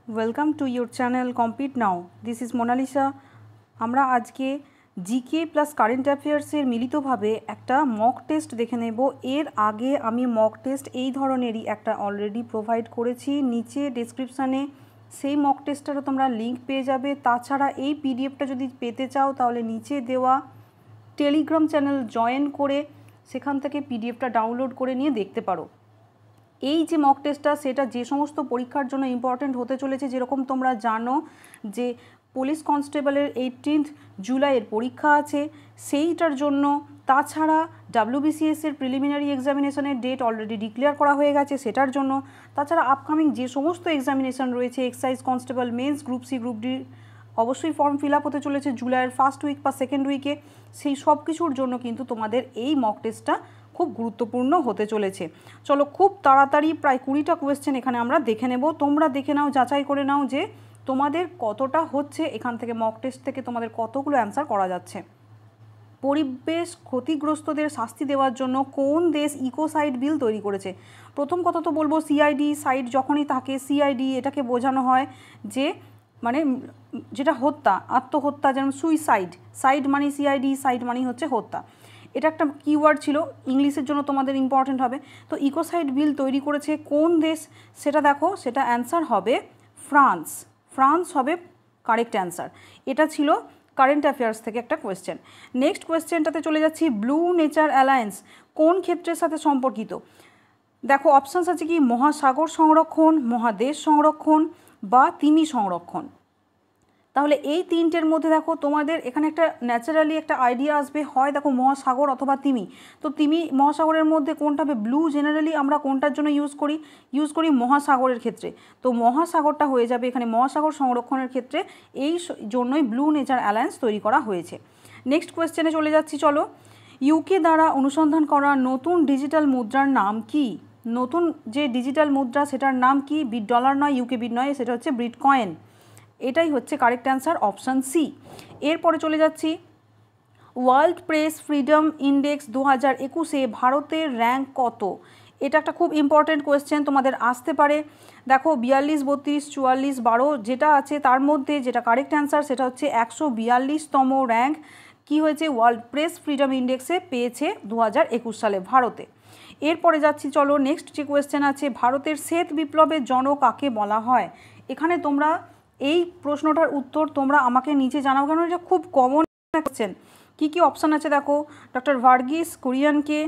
Welcome to your channel Compete Now. This is Monalisa. আমরা আজকে GK plus current অ্যাফেয়ার্সের মিলিতভাবে একটা mock test দেখে নেব। এর আগে আমি মক টেস্ট এই ধরনেরই একটা অলরেডি প্রোভাইড করেছি, নিচে ডেসক্রিপশানে সেই মক টেস্টটারও তোমরা লিঙ্ক পেয়ে যাবে। তাছাড়া এই পিডিএফটা যদি পেতে চাও তাহলে নিচে দেওয়া টেলিগ্রাম চ্যানেল জয়েন করে সেখান থেকে পিডিএফটা ডাউনলোড করে নিয়ে দেখতে পারো। এই যে মক টেস্টটা সেটা যে সমস্ত পরীক্ষার জন্য ইম্পর্টেন্ট হতে চলেছে, যেরকম তোমরা জানো যে পুলিশ কনস্টেবলের 18 জুলাইয়ের পরীক্ষা আছে সেইটার জন্য। তাছাড়া ডাব্লিউবিসিএসের প্রিলিমিনারি এক্সামিনেশনের ডেট অলরেডি ডিক্লেয়ার করা হয়ে গেছে সেটার জন্য। তাছাড়া আপকামিং যে সমস্ত এক্সামিনেশন রয়েছে excise constable mains, group C, group D অবশ্যই ফর্ম ফিল আপ হতে চলেছে জুলাইয়ের ফার্স্ট উইক বা সেকেন্ড উইকে। সেই সব কিছুর জন্য কিন্তু তোমাদের এই মক টেস্টটা খুব গুরুত্বপূর্ণ হতে চলেছে। চলো খুব তাড়াতাড়ি প্রায় 20টা কোয়েশ্চেন এখানে আমরা দেখে নেব। তোমরা দেখে নাও, যাচাই করে নাও যে তোমাদের কতটা হচ্ছে, এখান থেকে মক টেস্ট থেকে তোমাদের কতগুলো অ্যান্সার করা যাচ্ছে। পরিবেশ ক্ষতিগ্রস্তদের শাস্তি দেওয়ার জন্য কোন দেশ ইকোসাইড বিল তৈরি করেছে? প্রথম কথা তো বলবো সিআইডি, সাইড যখনই থাকে সিআইডি এটাকে বোঝানো হয় যে মানে যেটা হত্যা, আত্মহত্যা, যেমন সুইসাইড, সাইড মানে সিআইডি, সাইড মানে হচ্ছে হত্যা। এটা একটা কিওয়ার্ড ছিল, ইংলিশের জন্য তোমাদের ইম্পর্টেন্ট হবে। তো ইকোসাইড বিল তৈরি করেছে কোন দেশ সেটা দেখো, সেটা অ্যান্সার হবে ফ্রান্স। ফ্রান্স হবে কারেক্ট অ্যান্সার। এটা ছিল কারেন্ট অ্যাফেয়ার্স থেকে একটা কোয়েশ্চেন। নেক্সট কোয়েশ্চেনটাতে চলে যাচ্ছি, ব্লু নেচার অ্যালায়েন্স কোন ক্ষেত্রের সাথে সম্পর্কিত? দেখো অপশানস আছে কি, মহাসাগর সংরক্ষণ, মহাদেশ সংরক্ষণ বা তিমি সংরক্ষণ। তাহলে এই তিনটের মধ্যে দেখো তোমাদের এখানে একটা ন্যাচারালি একটা আইডিয়া আসবে, হয় দেখো মহাসাগর অথবা তিমি। তো তিমি মহাসাগরের মধ্যে কোনটা হবে? ব্লু জেনারেলি আমরা কোনটার জন্য ইউজ করি মহাসাগরের ক্ষেত্রে। তো মহাসাগরটা হয়ে যাবে এখানে মহাসাগর সংরক্ষণের ক্ষেত্রে, এই জন্যই ব্লু নেচার অ্যালায়েন্স তৈরি করা হয়েছে। নেক্সট কোয়েশ্চেনে চলে যাচ্ছি চলো, ইউকে দ্বারা অনুসন্ধান করা নতুন ডিজিটাল মুদ্রার নাম কি? নতুন যে ডিজিটাল মুদ্রা সেটার নাম কি? বিট ডলার নয়, ইউকে বিট নয়, সেটা হচ্ছে বিট কয়েন। এটাই হচ্ছে কারেক্ট অ্যান্সার, অপশান সি। এরপরে চলে যাচ্ছি, ওয়ার্ল্ড প্রেস ফ্রিডম ইন্ডেক্স 2021-এ ভারতের র্যাঙ্ক কত? এটা একটা খুব ইম্পর্টেন্ট কোয়েশ্চেন, তোমাদের আসতে পারে। দেখো 42, 32, 44, 12 যেটা আছে তার মধ্যে যেটা কারেক্ট অ্যান্সার সেটা হচ্ছে 142তম র্যাঙ্ক কি হয়েছে ওয়ার্ল্ড প্রেস ফ্রিডম ইন্ডেক্সে পেয়েছে 2021 সালে ভারতে। এরপরে যাচ্ছি চলো, নেক্সট যে কোয়েশ্চেন আছে, ভারতের শ্বেত বিপ্লবের জনক কাকে বলা হয়? এখানে তোমরা এই প্রশ্নটার উত্তর তোমরা আমাকে নিচে জানাও, কেন এটা খুব কমন কোয়েশ্চেন। কী কী অপশান আছে দেখো, ডক্টর ভার্গিস কুরিয়ানকে,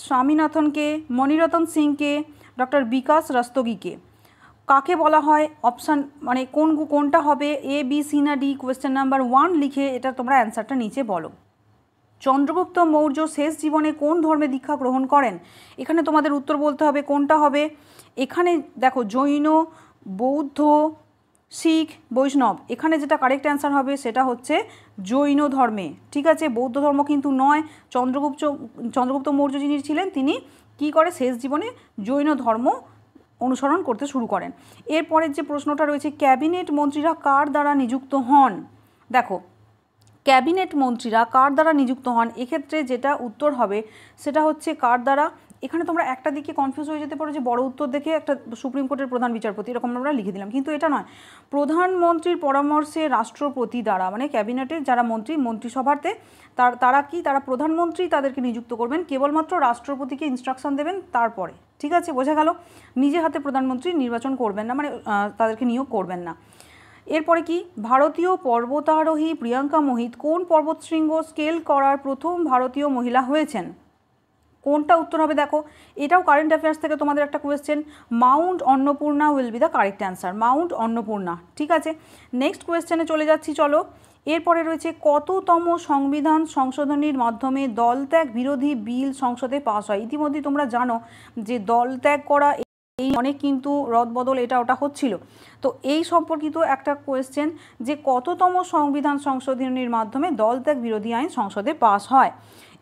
স্বামীনাথনকে, মণিরতন সিংকে, ডক্টর বিকাশ রস্তোগিকে। কাকে বলা হয়? অপশান মানে কোনটা হবে, এ বি সি না ডি? কোয়েশ্চেন নাম্বার 1 লিখে এটা তোমরা অ্যান্সারটা নিচে বলো। চন্দ্রগুপ্ত মৌর্য শেষ জীবনে কোন ধর্মে দীক্ষা গ্রহণ করেন? এখানে তোমাদের উত্তর বলতে হবে কোনটা হবে। এখানে দেখো জৈন, বৌদ্ধ, শিখ, বৈষ্ণব। এখানে যেটা কারেক্ট অ্যান্সার হবে সেটা হচ্ছে জৈন ধর্মে, ঠিক আছে? বৌদ্ধ ধর্ম কিন্তু নয়। চন্দ্রগুপ্ত মৌর্য যিনি ছিলেন তিনি কি করে শেষ জীবনে জৈন ধর্ম অনুসরণ করতে শুরু করেন। এরপরের যে প্রশ্নটা রয়েছে, ক্যাবিনেট মন্ত্রীরা কার দ্বারা নিযুক্ত হন? দেখো ক্যাবিনেট মন্ত্রীরা কার দ্বারা নিযুক্ত হন, এক্ষেত্রে যেটা উত্তর হবে সেটা হচ্ছে কার দ্বারা। এখানে তোমরা একটা দিকে কনফিউজ হয়ে যেতে পারো যে বড় উত্তর দেখে একটা সুপ্রিম কোর্টের প্রধান বিচারপতি এরকম আমরা লিখে দিলাম, কিন্তু এটা নয়। প্রধানমন্ত্রীর পরামর্শে রাষ্ট্রপতি দ্বারা, মানে ক্যাবিনেটের যারা মন্ত্রিসভাতে তারা প্রধানমন্ত্রী তাদেরকে নিযুক্ত করবেন, কেবলমাত্র রাষ্ট্রপতিকে ইনস্ট্রাকশন দেবেন তারপরে, ঠিক আছে? বোঝা গেল? নিজে হাতে প্রধানমন্ত্রী নির্বাচন করবেন না, মানে তাদেরকে নিয়োগ করবেন না। এরপরে কি, ভারতীয় পর্বতারোহী প্রিয়াঙ্কা মোহিত কোন পর্বতশৃঙ্গ স্কেল করার প্রথম ভারতীয় মহিলা হয়েছেন? কোনটা উত্তর হবে দেখো, এটাও কারেন্ট অ্যাফেয়ার্স থেকে তোমাদের একটা question. Mount Annapurna will be the correct answer, Mount Annapurna, ঠিক আছে? নেক্সট কোয়েশ্চেনে চলে যাচ্ছি চলো। এরপরে রয়েছে, কততম সংবিধান সংশোধনীর মাধ্যমে দলত্যাগ বিরোধী বিল সংসদে পাস হয়? ইতিমধ্যেই তোমরা জানো যে দলত্যাগ করা এই অনেক কিন্তু রদবদল এটা ওটা হচ্ছিল। তো এই সম্পর্কিত একটা কোয়েশ্চেন যে কততম সংবিধান সংশোধনীর মাধ্যমে দলত্যাগ বিরোধী আইন সংসদে পাস হয়?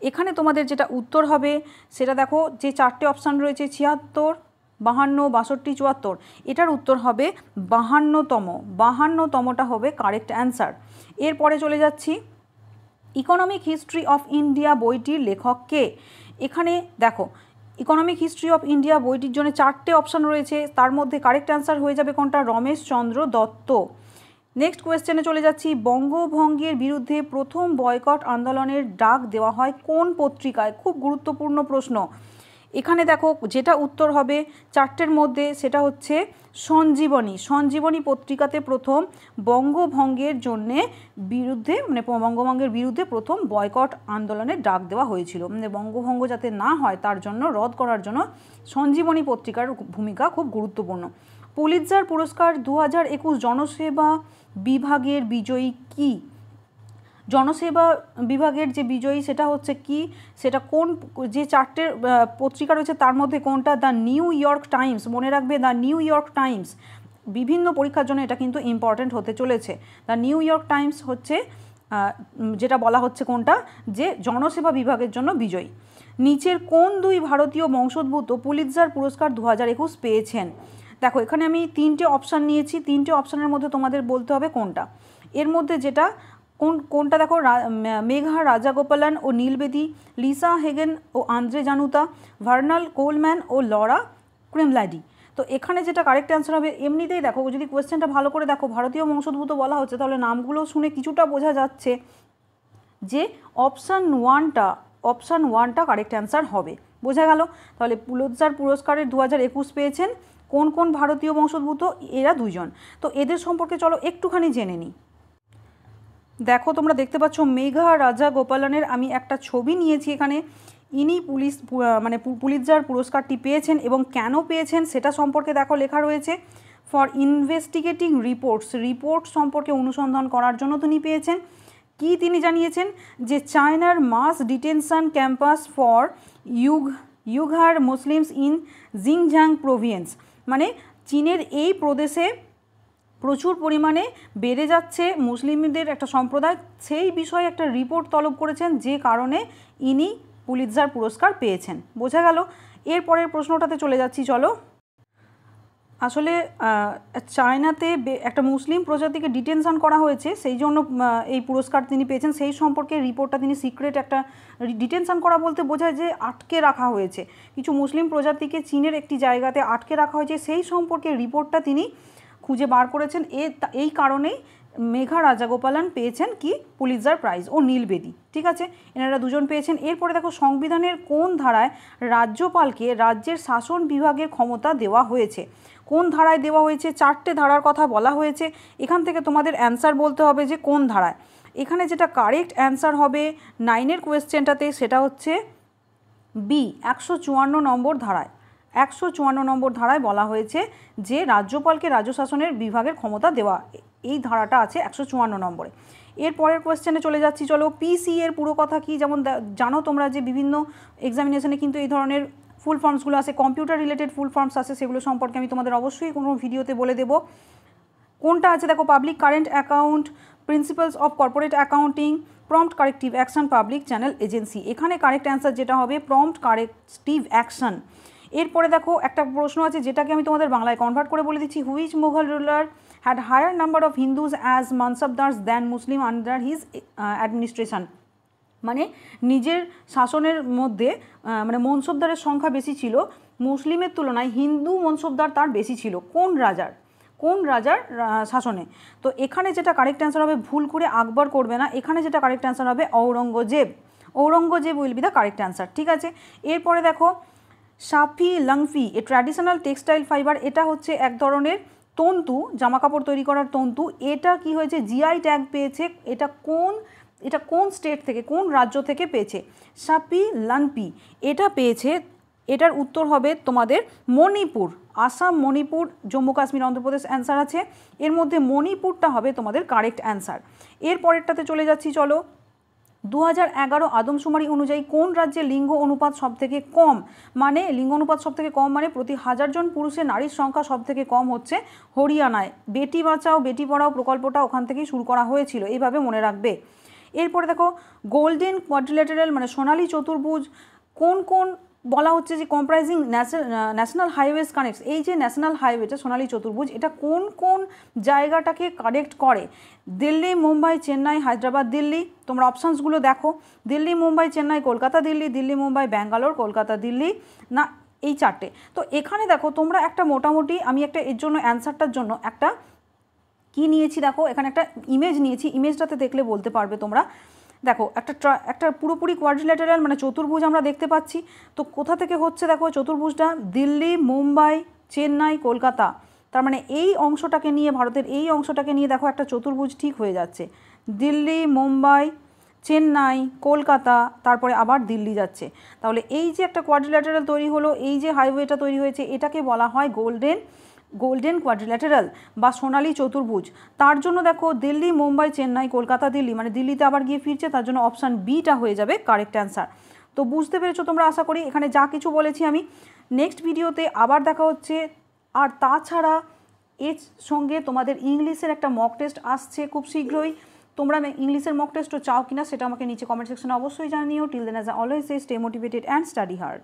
এখানে তোমাদের যেটা উত্তর হবে সেটা দেখো, যে 4টে অপশান রয়েছে 76, 52, 62, 74, এটার উত্তর হবে 52তমটা হবে কারেক্ট অ্যান্সার। এরপরে চলে যাচ্ছি, ইকোনমিক হিস্ট্রি অফ ইন্ডিয়া বইটির লেখক কে? এখানে দেখো ইকোনমিক হিস্ট্রি অফ ইন্ডিয়া বইটির জন্য 4টে অপশান রয়েছে, তার মধ্যে কারেক্ট অ্যান্সার হয়ে যাবে কোনটা, রমেশচন্দ্র দত্ত। নেক্সট কোয়েশ্চেনে চলে যাচ্ছি, বঙ্গভঙ্গের বিরুদ্ধে প্রথম বয়কট আন্দোলনের ডাক দেওয়া হয় কোন পত্রিকায়? খুব গুরুত্বপূর্ণ প্রশ্ন। এখানে দেখো যেটা উত্তর হবে 4টের মধ্যে সেটা হচ্ছে সঞ্জীবনী। সঞ্জীবনী পত্রিকাতে প্রথম বঙ্গভঙ্গের জন্যে বিরুদ্ধে মানে বঙ্গভঙ্গের বিরুদ্ধে প্রথম বয়কট আন্দোলনের ডাক দেওয়া হয়েছিল, মানে বঙ্গভঙ্গ যাতে না হয় তার জন্য, রদ করার জন্য সঞ্জীবনী পত্রিকার ভূমিকা খুব গুরুত্বপূর্ণ। পুলিৎজার পুরস্কার 2021 জনসেবা বিভাগের বিজয়ী কি? জনসেবা বিভাগের যে বিজয়ী সেটা হচ্ছে কি, সেটা কোন, যে 4টে পত্রিকা রয়েছে তার মধ্যে কোনটা? The new York Times. মনে রাখবে দ্য নিউ ইয়র্ক টাইমস, বিভিন্ন পরীক্ষার জন্য এটা কিন্তু ইম্পর্ট্যান্ট হতে চলেছে। দ্য নিউ ইয়র্ক টাইমস হচ্ছে যেটা বলা হচ্ছে কোনটা, যে জনসেবা বিভাগের জন্য বিজয়ী। নিচের কোন 2 ভারতীয় বংশোদ্ভূত পুলিৎজার পুরস্কার 2021 পেয়েছেন? দেখো এখানে আমি 3টে অপশান নিয়েছি, 3টে অপশানের মধ্যে তোমাদের বলতে হবে কোনটা। এর মধ্যে যেটা কোনটা দেখো, মেঘা রাজাগোপালন ও নীল বেদি, লিসা হেগেন ও আন্দ্রে জানুতা, ভার্নাল কোলম্যান ও লরা ক্রিমলাডি। তো এখানে যেটা কারেক্ট অ্যান্সার হবে, এমনিতেই দেখো যদি কোয়েশ্চেনটা ভালো করে দেখো, ভারতীয় বংশোদ্ভূত বলা হচ্ছে, তাহলে নামগুলো শুনে কিছুটা বোঝা যাচ্ছে যে অপশান ওয়ানটা কারেক্ট অ্যান্সার হবে। বোঝা গেল? তাহলে পুলিৎজার পুরস্কারের 2021 পেয়েছেন কোন কোন ভারতীয় বংশোদ্ভূত? এরা 2 জন। তো এদের সম্পর্কে চলো একটুখানি জেনে নিই। দেখো তোমরা দেখতে পাচ্ছ মেঘা রাজাগোপালনের আমি একটা ছবি নিয়েছি এখানে। ইনি পুলিৎজার পুরস্কারটি পেয়েছেন এবং কেন পেয়েছেন সেটা সম্পর্কে দেখো লেখা রয়েছে। ফর ইনভেস্টিগেটিং রিপোর্ট সম্পর্কে অনুসন্ধান করার জন্য তিনি পেয়েছেন। কি তিনি জানিয়েছেন? যে চায়নার mass detention campus for Uyghur Muslims in Xinjiang province, মানে চীনের এই প্রদেশে প্রচুর পরিমাণে বেড়ে যাচ্ছে মুসলিমদের একটা সম্প্রদায়, সেই বিষয়ে একটা রিপোর্ট তলব করেছেন, যে কারণে ইনি পুলিৎজার পুরস্কার পেয়েছেন। বোঝা গেল? এরপরের প্রশ্নটাতে চলে যাচ্ছি চলো। আসলে চায়নাতে একটা মুসলিম প্রজাতিকে ডিটেনশন করা হয়েছে, সেই জন্য এই পুরস্কার তিনি পেয়েছেন। সেই সম্পর্কে রিপোর্টটা তিনি সিক্রেট একটা ডিটেনশন করা বলতে বোঝায় যে আটকে রাখা হয়েছে, কিছু মুসলিম প্রজাতিকে চীনের একটি জায়গাতে আটকে রাখা হয়েছে, সেই সম্পর্কে রিপোর্টটা তিনি খুঁজে বার করেছেন। এই কারণেই মেঘা রাজাগোপালন পেয়েছেন কি পুলিৎজার প্রাইজ, ও নীল বেদি। ঠিক আছে, এনারা 2জন পেয়েছেন। এরপরে দেখো সংবিধানের কোন ধারায় রাজ্যপালকে রাজ্যের শাসন বিভাগের ক্ষমতা দেওয়া হয়েছে? কোন ধারায় দেওয়া হয়েছে? 4টে ধারার কথা বলা হয়েছে। এখান থেকে তোমাদের অ্যান্সার বলতে হবে যে কোন ধারায়। এখানে যেটা কারেক্ট অ্যান্সার হবে 9এর কোয়েশ্চেনটাতে, সেটা হচ্ছে বি, 154 নম্বর ধারায়। 154 নম্বর ধারায় বলা হয়েছে যে রাজ্যপালকে রাজ্য শাসনের বিভাগের ক্ষমতা দেওয়া, এই ধারাটা আছে 154 নম্বরে। এরপরের কোয়েশ্চেনে চলে যাচ্ছি চলো। পিসি এর পুরো কথা কি? যেমন জানো তোমরা যে বিভিন্ন এক্সামিনেশনে কিন্তু এই ধরনের ফুল ফর্মসগুলো আসে, কম্পিউটার রিলেটেড ফুল ফর্মস আসে, সেগুলো সম্পর্কে আমি তোমাদের অবশ্যই কোনো ভিডিওতে বলে দেবো। কোনটা আছে দেখো, public current account, principles of corporate accounting, prompt corrective action, public channel agency. এখানে কারেক্ট অ্যান্সার যেটা হবে প্রম্পট কারেক্টিভ অ্যাকশন। এরপরে দেখো একটা প্রশ্ন আছে যেটাকে আমি তোমাদের বাংলায় কনভার্ট করে বলে দিচ্ছি। Which Mughal ruler had higher number of Hindus as mansabdars than Muslim under his administration, মানে নিজের শাসনের মধ্যে মানে মনসবদারের সংখ্যা বেশি ছিল মুসলিমের তুলনায়, হিন্দু মনসবদার তার বেশি ছিল কোন রাজার শাসনে? তো এখানে যেটা কারেক্ট অ্যান্সার হবে, ভুল করে আকবর করবে না, এখানে যেটা কারেক্ট অ্যান্সার হবে Aurangzeb will be the correct answer. ঠিক আছে, এরপরে দেখো সাফি লাংফি, এ ট্র্যাডিশনাল টেক্সটাইল ফাইবার, এটা হচ্ছে এক ধরনের তন্তু, জামাকাপড় তৈরি করার তন্তু। এটা কি হয়েছে? জিআই ট্যাগ পেয়েছে। এটা কোন স্টেট থেকে, কোন রাজ্য থেকে পেয়েছে? সাপি লানপি এটা পেয়েছে, এটার উত্তর হবে তোমাদের মণিপুর, আসাম, মণিপুর, জম্মু কাশ্মীর, অন্ধ্রপ্রদেশ অ্যান্সার আছে। এর মধ্যে মণিপুরটা হবে তোমাদের কারেক্ট অ্যান্সার। এরপরেরটাতে চলে যাচ্ছি চলো। 2011 আদমশুমারি অনুযায়ী কোন রাজ্যে লিঙ্গ অনুপাত সবথেকে কম? মানে লিঙ্গ অনুপাত সবথেকে কম মানে প্রতি 1000 জন পুরুষে নারীর সংখ্যা সবথেকে কম হচ্ছে হরিয়ানায়। বেটি বাঁচাও বেটি পড়াও প্রকল্পটা ওখান থেকেই শুরু করা হয়েছিল, এইভাবে মনে রাখবে। এরপরে দেখো গোল্ডেন কোয়াড্রিল্যাটারাল মানে সোনালী চতুর্ভুজ কোন বলা হচ্ছে যে কম্প্রাইজিং ন্যাশনাল হাইওয়েজ কানেক্টস, এই যে ন্যাশনাল হাইওয়েটা সোনালী চতুর্ভুজ এটা কোন কোন জায়গাটাকে কানেক্ট করে, দিল্লি, মুম্বাই, চেন্নাই, হায়দ্রাবাদ, দিল্লি। তোমরা অপশানসগুলো দেখো, দিল্লি, মুম্বাই, চেন্নাই, কলকাতা, দিল্লি, দিল্লি, মুম্বাই, ব্যাঙ্গালোর, কলকাতা, দিল্লি, না এই চারটে। তো এখানে দেখো তোমরা একটা মোটামুটি, আমি একটা এর জন্য অ্যান্সারটার জন্য একটা কি নিয়েছি দেখো, এখানে একটা ইমেজ নিয়েছি, ইমেজটাতে দেখলে বলতে পারবে তোমরা। দেখো একটা পুরোপুরি কোয়াড্রিল্যাটারাল মানে চতুর্ভুজ আমরা দেখতে পাচ্ছি। তো কোথা থেকে হচ্ছে দেখো চতুর্ভুজটা, দিল্লি, মুম্বাই, চেন্নাই, কলকাতা, তার মানে এই অংশটাকে নিয়ে, ভারতের এই অংশটাকে নিয়ে দেখো একটা চতুর্ভুজ ঠিক হয়ে যাচ্ছে, দিল্লি, মুম্বাই, চেন্নাই, কলকাতা, তারপরে আবার দিল্লি যাচ্ছে। তাহলে এই যে একটা কোয়াড্রিল্যাটারাল তৈরি হলো, এই যে হাইওয়েটা তৈরি হয়েছে, এটাকে বলা হয় গোল্ডেন কোয়াড্রিল্যাটারাল বা সোনালী চতুর্ভুজ। তার জন্য দেখো দিল্লি, মুম্বাই, চেন্নাই, কলকাতা, দিল্লি, মানে দিল্লিতে আবার গিয়ে ফিরছে, তার জন্য অপশান বিটা হয়ে যাবে কারেক্ট অ্যান্সার। তো বুঝতে পেরেছো তোমরা আশা করি, এখানে যা কিছু বলেছি আমি। নেক্সট ভিডিওতে আবার দেখা হচ্ছে। আর তাছাড়া এর সঙ্গে তোমাদের ইংলিশের একটা মক টেস্ট আসছে খুব শীঘ্রই। তোমরা ইংলিশের মক টেস্টও চাও কিনা সেটা আমাকে নিচে কমেন্ট সেকশনে অবশ্যই জানিও। Till then, as always, stay motivated and study hard.